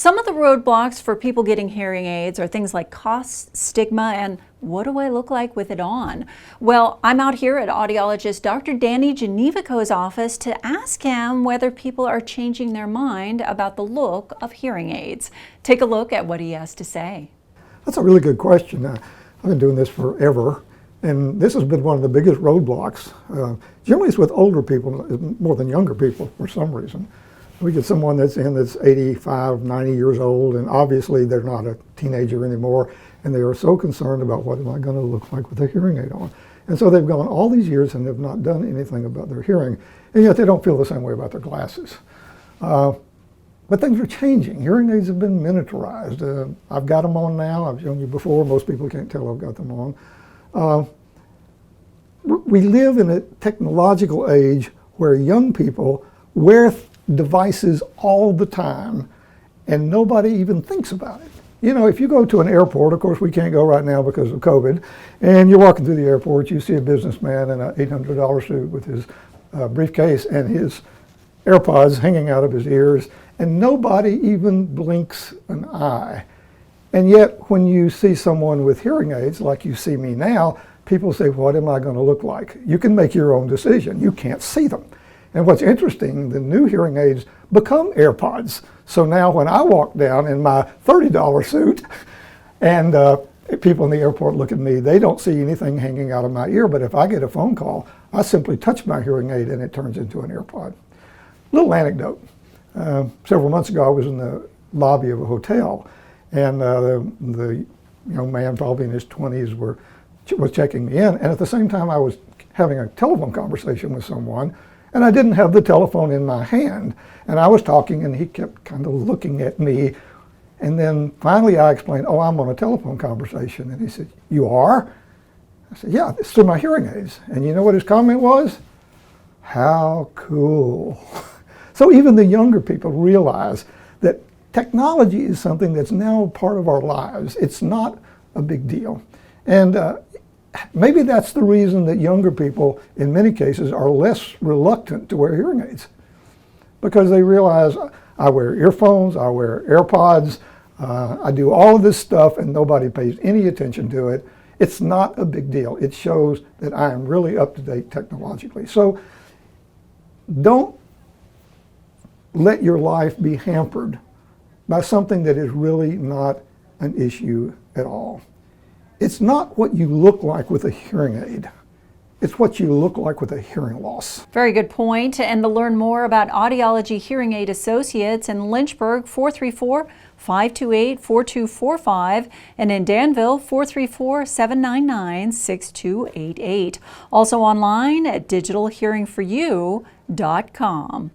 Some of the roadblocks for people getting hearing aids are things like cost, stigma, and what do I look like with it on? Well, I'm out here at audiologist Dr. Danny Gnewikow's office to ask him whether people are changing their mind about the look of hearing aids. Take a look at what he has to say. That's a really good question. I've been doing this forever, and this has been one of the biggest roadblocks. Generally it's with older people more than younger people for some reason. We get someone that's 85, 90 years old, and obviously they're not a teenager anymore, and they are so concerned about what am I going to look like with a hearing aid on. And so they've gone all these years and have not done anything about their hearing, and yet they don't feel the same way about their glasses. But things are changing. Hearing aids have been miniaturized. I've got them on now. I've shown you before. Most people can't tell I've got them on. We live in a technological age where young people wear devices all the time and nobody even thinks about it. You know, if you go to an airport, of course we can't go right now because of COVID, and you're walking through the airport, you see a businessman in an $800 suit with his briefcase and his AirPods hanging out of his ears, and nobody even blinks an eye. And yet when you see someone with hearing aids like you see me now, people say, what am I going to look like? You can make your own decision. You can't see them. And what's interesting, the new hearing aids become AirPods. So now when I walk down in my $30 suit and people in the airport look at me, they don't see anything hanging out of my ear, but if I get a phone call, I simply touch my hearing aid and it turns into an AirPod. Little anecdote. Several months ago I was in the lobby of a hotel, and the young man, probably in his 20s, was checking me in, and at the same time I was having a telephone conversation with someone, and I didn't have the telephone in my hand. And I was talking and he kept kind of looking at me. And then finally I explained, oh, I'm on a telephone conversation. And he said, you are? I said, yeah, it's through my hearing aids. And you know what his comment was? How cool. So even the younger people realize that technology is something that's now part of our lives. It's not a big deal. And maybe that's the reason that younger people, in many cases, are less reluctant to wear hearing aids, because they realize I wear earphones, I wear AirPods, I do all of this stuff and nobody pays any attention to it. It's not a big deal. It shows that I am really up to date technologically. So don't let your life be hampered by something that is really not an issue at all. It's not what you look like with a hearing aid. It's what you look like with a hearing loss. Very good point. And to learn more about Audiology Hearing Aid Associates in Lynchburg, 434-528-4245, and in Danville, 434-799-6288. Also online at digitalhearingforyou.com.